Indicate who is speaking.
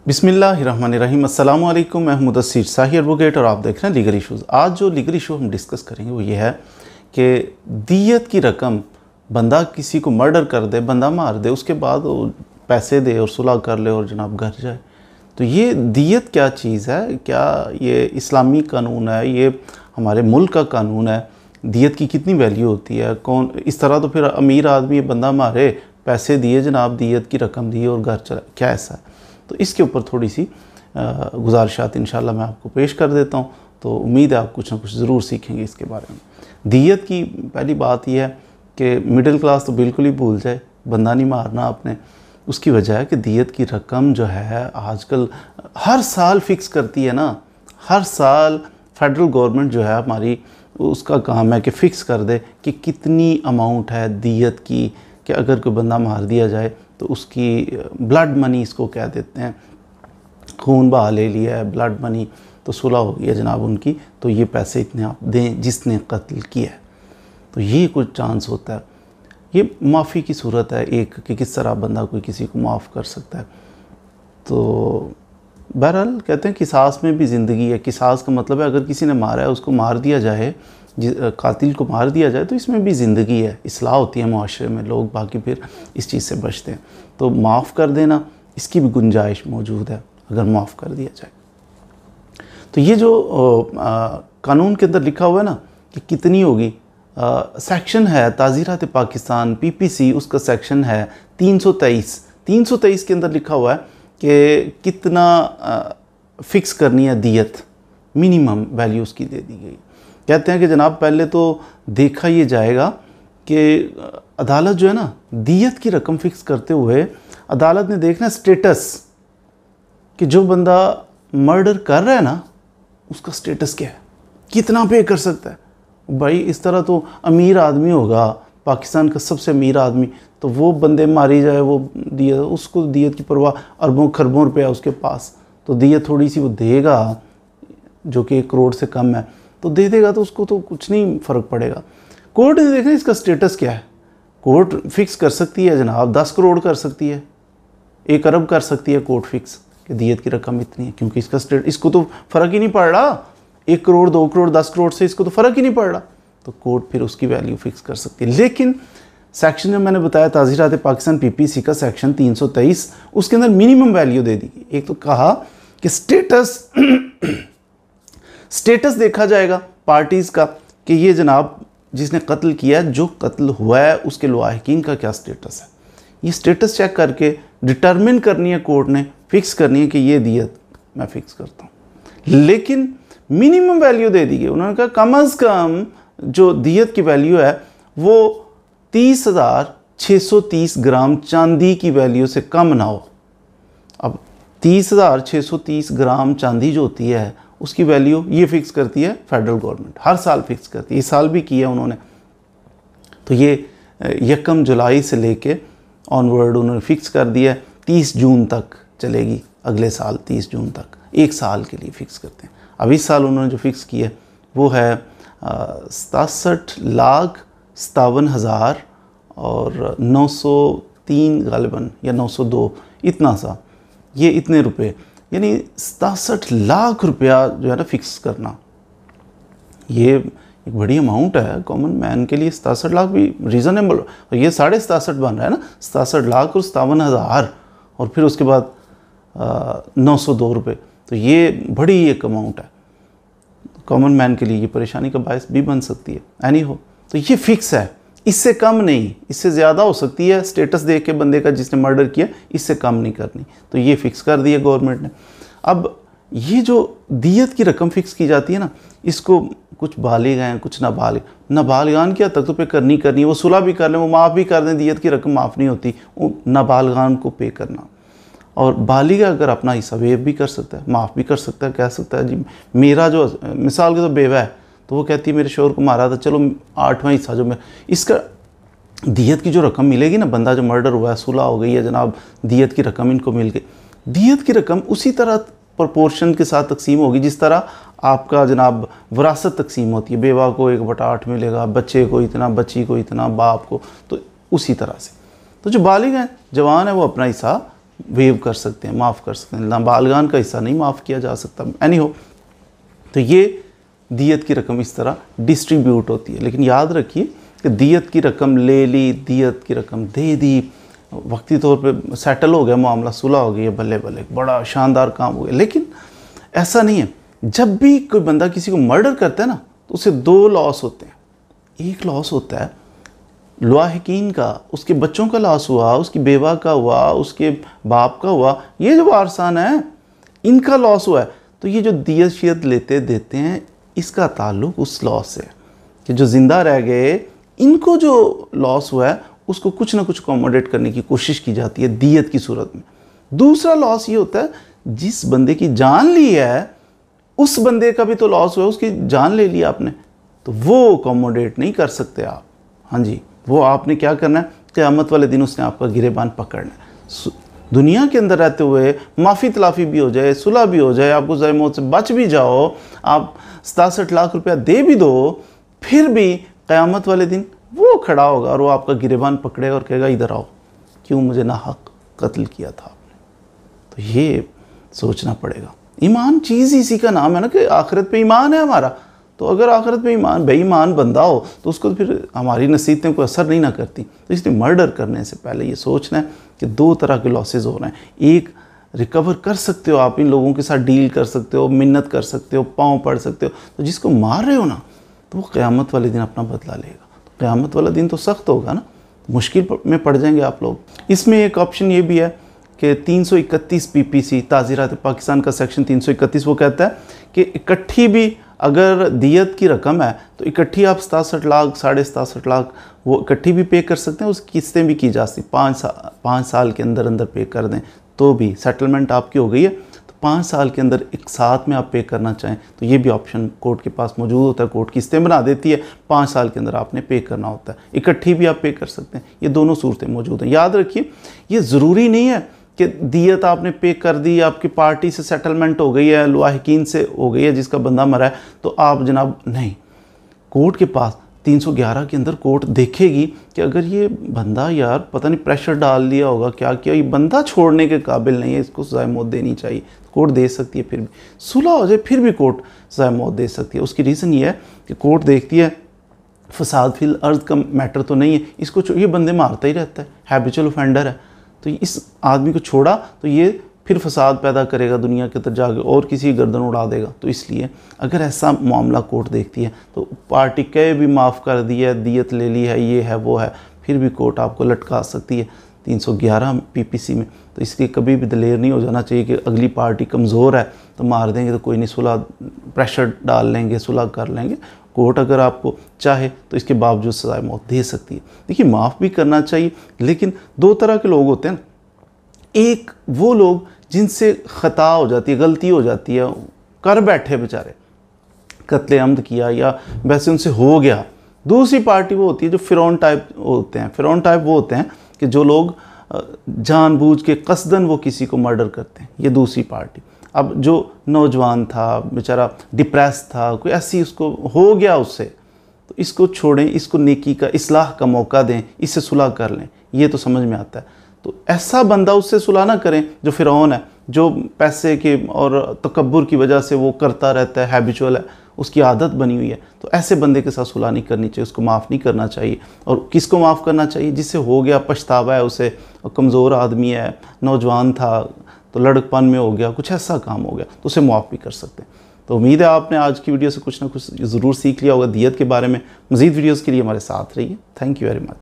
Speaker 1: बिस्मिल्लाहिर्रहमानिर्रहीम। अस्सलाम वालेकुम। मैं मुदस्सिर शाही एडवोकेट और आप देख रहे हैं लीगल इशूज़। आज जो लीगल इशू हम डिस्कस करेंगे वो ये है कि दियत की रकम, बंदा किसी को मर्डर कर दे, बंदा मार दे, उसके बाद वो पैसे दे और सुलह कर ले और जनाब घर जाए, तो ये दियत क्या चीज़ है? क्या ये इस्लामी कानून है? ये हमारे मुल्क का कानून है? दियत की कितनी वैल्यू होती है? कौन इस तरह तो फिर अमीर आदमी बंदा मारे, पैसे दिए जनाब, दियत की रकम दी और घर चला, क्या ऐसा है? तो इसके ऊपर थोड़ी सी गुजारिशात इंशाल्लाह मैं आपको पेश कर देता हूँ। तो उम्मीद है आप कुछ ना कुछ ज़रूर सीखेंगे इसके बारे में। दियत की पहली बात यह है कि मिडिल क्लास तो बिल्कुल ही भूल जाए, बंदा नहीं मारना आपने। उसकी वजह है कि दियत की रकम जो है आजकल हर साल फ़िक्स करती है ना। हर साल फेडरल गवर्नमेंट जो है हमारी, उसका काम है कि फ़िक्स कर दे कि कितनी अमाउंट है दियत की, कि अगर कोई बंदा मार दिया जाए तो उसकी ब्लड मनी, इसको कह देते हैं, खून बहा ले लिया है, ब्लड मनी, तो सुलह हो गई है जनाब उनकी, तो ये पैसे इतने आप दें जिसने कत्ल किया है। तो ये कुछ चांस होता है। ये माफ़ी की सूरत है एक, कि किस तरह बंदा कोई किसी को माफ़ कर सकता है। तो बहरहाल कहते हैं किसास में भी ज़िंदगी है। किसास का मतलब है अगर किसी ने मारा है उसको मार दिया जाए, कातिल को मार दिया जाए, तो इसमें भी ज़िंदगी है, इस्लाह होती है माशरे में, लोग बाकी फिर इस चीज़ से बचते हैं। तो माफ़ कर देना, इसकी भी गुंजाइश मौजूद है अगर माफ़ कर दिया जाए। तो ये जो कानून के अंदर लिखा हुआ है ना कि कितनी होगी, सेक्शन है ताज़ीरात पाकिस्तान PPC, उसका सेक्शन है 323 के अंदर लिखा हुआ है कि कितना फ़िक्स करनी है दियत, मिनिमम वैल्यू उसकी दे दी गई। कहते हैं कि जनाब पहले तो देखा ये जाएगा कि अदालत जो है ना, दियत की रकम फ़िक्स करते हुए अदालत ने देखना स्टेटस, कि जो बंदा मर्डर कर रहा है ना उसका स्टेटस क्या है, कितना पे कर सकता है। भाई इस तरह तो अमीर आदमी होगा, पाकिस्तान का सबसे अमीर आदमी, तो वो बंदे मारी जाए, वो दियत, उसको दियत की परवाह, अरबों खरबों रुपया उसके पास, तो दियत थोड़ी सी वो देगा जो कि 1 करोड़ से कम है, तो दे देगा, तो उसको तो कुछ नहीं फ़र्क पड़ेगा। कोर्ट ने देखना इसका स्टेटस क्या है। कोर्ट फिक्स कर सकती है जनाब 10 करोड़ कर सकती है, 1 अरब कर सकती है कोर्ट फिक्स कि दियत की रकम इतनी है, क्योंकि इसका इसको तो फ़र्क ही नहीं पड़ रहा, 1 करोड़ 2 करोड़ 10 करोड़ से इसको तो फ़र्क ही नहीं पड़ रहा, तो कोर्ट फिर उसकी वैल्यू फ़िक्स कर सकती है। लेकिन सेक्शन जो मैंने बताया ताज़ीरात पाकिस्तान PPC का सेक्शन 323, उसके अंदर मिनिमम वैल्यू दे दी गई। एक तो कहा कि स्टेटस देखा जाएगा पार्टीज़ का, कि ये जनाब जिसने कत्ल किया है, जो कत्ल हुआ है उसके लवाहिकीन का क्या स्टेटस है। ये स्टेटस चेक करके डिटरमिन करनी है कोर्ट ने, फिक्स करनी है कि ये दियत मैं फ़िक्स करता हूँ। लेकिन मिनिमम वैल्यू दे दी गई। उन्होंने कहा कम अज़ कम जो दियत की वैल्यू है वो 30,630 ग्राम चांदी की वैल्यू से कम ना हो। अब 30,630 ग्राम चांदी जो होती है उसकी वैल्यू ये फ़िक्स करती है फेडरल गवर्नमेंट, हर साल फ़िक्स करती है, इस साल भी किया उन्होंने। तो ये 1 जुलाई से लेके ऑनवर्ड उन्होंने फ़िक्स कर दिया, 30 जून तक चलेगी, अगले साल 30 जून तक, 1 साल के लिए फ़िक्स करते हैं। अब इस साल उन्होंने जो फ़िक्स किया वो है 67,57,000 और 903 गालिबन, या 902, इतना सा, ये इतने रुपए, यानी 67 लाख रुपया जो है ना फ़िक्स करना, ये एक बड़ी अमाउंट है कॉमन मैन के लिए। 67 लाख भी रीज़नेबल, और ये 67.5 बन रहा है ना, 67 लाख और 57,000, और फिर उसके बाद 902 रुपये, तो ये बड़ी एक अमाउंट है कॉमन मैन के लिए, ये परेशानी का बायस भी बन सकती है। एनी हो, तो ये फ़िक्स है, इससे कम नहीं, इससे ज़्यादा हो सकती है स्टेटस देख के बंदे का जिसने मर्डर किया, इससे कम नहीं करनी, तो ये फ़िक्स कर दिया गवर्नमेंट ने। अब ये जो दियत की रकम फ़िक्स की जाती है ना, इसको कुछ बालिग हैं, कुछ नाबालिगान की हद तक तो पे करनी है। वो सुलह भी कर लें, वो माफ़ भी कर दें, दियत की रकम माफ़ नहीं होती, वो नाबालिगान को पे करना। और बालिग अगर अपना हिस्सा वेव भी कर सकता है, माफ़ भी कर सकता है, कह सकता है जी मेरा जो, मिसाल के तो बेवा है, तो वो कहती है मेरे शोहर को मारा था, चलो 8वां हिस्सा जो मैं, इसका दियत की जो रकम मिलेगी ना, बंदा जो मर्डर हुआ है, सुलह हो गई है जनाब, दियत की रकम इनको मिल गई, दियत की रकम उसी तरह प्रोपोर्शन के साथ तकसीम होगी जिस तरह आपका जनाब विरासत तकसीम होती है। बेवा को 1/8 मिलेगा, बच्चे को इतना, बच्ची को इतना, बाप को, तो उसी तरह से। तो जो बालिग हैं, जवान है, वो अपना हिस्सा वेव कर सकते हैं, माफ़ कर सकते हैं। नाबालगान का हिस्सा नहीं माफ़ किया जा सकता। एनी हो, तो ये दियत की रकम इस तरह डिस्ट्रीब्यूट होती है। लेकिन याद रखिए कि दियत की रकम ले ली, दियत की रकम दे दी, वक्ती तौर पे सेटल हो गया मामला, सुलह हो गई, बल्ले बल्ले बड़ा शानदार काम हो गया। लेकिन ऐसा नहीं है। जब भी कोई बंदा किसी को मर्डर करता है ना, तो उसे दो लॉस होते हैं। एक लॉस होता है लवाहिकीन का, उसके बच्चों का लॉस हुआ, उसकी बेवा का हुआ, उसके बाप का हुआ, ये जो वारसान है इनका लॉस हुआ है। तो ये जो दियत शियत लेते देते हैं, इसका ताल्लुक उस लॉस से कि जो ज़िंदा रह गए इनको जो लॉस हुआ है उसको कुछ ना कुछ अकोमोडेट करने की कोशिश की जाती है दियत की सूरत में। दूसरा लॉस ये होता है जिस बंदे की जान ली है उस बंदे का भी तो लॉस हुआ है, उसकी जान ले ली आपने, तो वो अकोमोडेट नहीं कर सकते आप। हाँ जी, वो आपने क्या करना है, क़यामत वाले दिन उसने आपका गिरेबान पकड़ना है। दुनिया के अंदर रहते हुए माफ़ी तलाफ़ी भी हो जाए, सुलह भी हो जाए, आपको ज़ाय मौत से बच भी जाओ, आप 67 लाख रुपया दे भी दो, फिर भी क़यामत वाले दिन वो खड़ा होगा और वो आपका गिरेबान पकड़ेगा और कहेगा इधर आओ, क्यों मुझे नाहक कत्ल किया था आपने। तो ये सोचना पड़ेगा। ईमान चीज़ इसी का नाम है ना कि आखिरत पे ईमान है हमारा। तो अगर आखिरत पे ईमान बेईमान बंदा हो तो उसको फिर हमारी नसीहतें कोई असर नहीं ना करती। तो इसलिए मर्डर करने से पहले ये सोचना है कि दो तरह के लॉसेस हो रहे हैं। एक, रिकवर कर सकते हो आप, इन लोगों के साथ डील कर सकते हो, मिन्नत कर सकते हो, पाँव पड़ सकते हो। तो जिसको मार रहे हो ना, तो वो क़यामत वाले दिन अपना बदला लेगा। तो क़यामत वाला दिन तो सख्त होगा ना, मुश्किल में पड़ जाएंगे आप लोग। इसमें एक ऑप्शन ये भी है कि 331 PPC ताज़ीरात पाकिस्तान का सेक्शन 331 वो कहता है कि इकट्ठी भी अगर दियत की रकम है तो इकट्ठी आप 67 लाख 67.5 लाख वो इकट्ठी भी पे कर सकते हैं, उसकी किस्तें भी की जा सकती। 5 साल के अंदर अंदर पे कर दें तो भी सेटलमेंट आपकी हो गई है। तो 5 साल के अंदर एक साथ में आप पे करना चाहें तो ये भी ऑप्शन कोर्ट के पास मौजूद होता है। कोर्ट किस्तें बना देती है, 5 साल के अंदर आपने पे करना होता है। इकट्ठी भी आप पे कर सकते हैं। ये दोनों सूरतें मौजूद हैं। याद रखिए, ये ज़रूरी नहीं है कि दियत आपने पे कर दी, आपकी पार्टी से सेटलमेंट हो गई है, लवाहिकीन से हो गई है, जिसका बंदा मरा है तो आप जनाब नहीं। कोर्ट के पास 311 के अंदर कोर्ट देखेगी कि अगर ये बंदा यार पता नहीं प्रेशर डाल दिया होगा, क्या किया, ये बंदा छोड़ने के काबिल नहीं है, इसको सज़ाए मौत देनी चाहिए, कोर्ट दे सकती है। फिर भी सुलह हो जाए फिर भी कोर्ट सज़ाए मौत दे सकती है। उसकी रीज़न ये है कि कोर्ट देखती है फसाद फिल अर्ज़ का मैटर तो नहीं है, इसको ये बंदे मारता ही रहता है, हैबिचुअल ऑफेंडर है, तो इस आदमी को छोड़ा तो ये फिर फसाद पैदा करेगा दुनिया के अंदर जाके और किसी गर्दन उड़ा देगा। तो इसलिए अगर ऐसा मामला कोर्ट देखती है तो पार्टी कहे भी माफ़ कर दिया है, दियत ले ली है, ये है वो है, फिर भी कोर्ट आपको लटका सकती है 311 PPC में। तो इसलिए कभी भी दिलेर नहीं हो जाना चाहिए कि अगली पार्टी कमज़ोर है तो मार देंगे तो कोई नहीं, सुलह प्रेशर डाल लेंगे, सुलह कर लेंगे। कोर्ट अगर आपको चाहे तो इसके बावजूद सज़ाए मौत दे सकती है। देखिए, माफ़ भी करना चाहिए, लेकिन दो तरह के लोग होते हैं। एक वो लोग जिनसे ख़ता हो जाती है, गलती हो जाती है, कर बैठे बेचारे, कत्ले अम्द किया या वैसे उनसे हो गया। दूसरी पार्टी वो होती है जो फ़िरौन टाइप होते हैं। फ़िरौन टाइप वो होते हैं कि जो लोग जानबूझ के कसदन वो किसी को मर्डर करते हैं, ये दूसरी पार्टी। अब जो नौजवान था बेचारा डिप्रेस था, कोई ऐसी उसको हो गया उससे, तो इसको छोड़ें, इसको नेकी का इस्लाह का मौका दें, इससे सुलह कर लें, ये तो समझ में आता है। तो ऐसा बंदा उससे सुलह ना करें जो फ़िरौन है, जो पैसे के और तकब्बुर की वजह से वो करता रहता है, हैबिचुअल है, उसकी आदत बनी हुई है। तो ऐसे बंदे के साथ सुलह नहीं करनी चाहिए, उसको माफ़ नहीं करना चाहिए। और किसको माफ़ करना चाहिए? जिससे हो गया, पछतावा है उसे, कमज़ोर आदमी है, नौजवान था तो लड़कपन में हो गया, कुछ ऐसा काम हो गया, तो उसे माफ़ भी कर सकते हैं। तो उम्मीद है आपने आज की वीडियो से कुछ ना कुछ ज़रूर सीख लिया होगा दियत के बारे में। मज़ीद वीडियोज़ के लिए हमारे साथ रहिए। Thank you very much.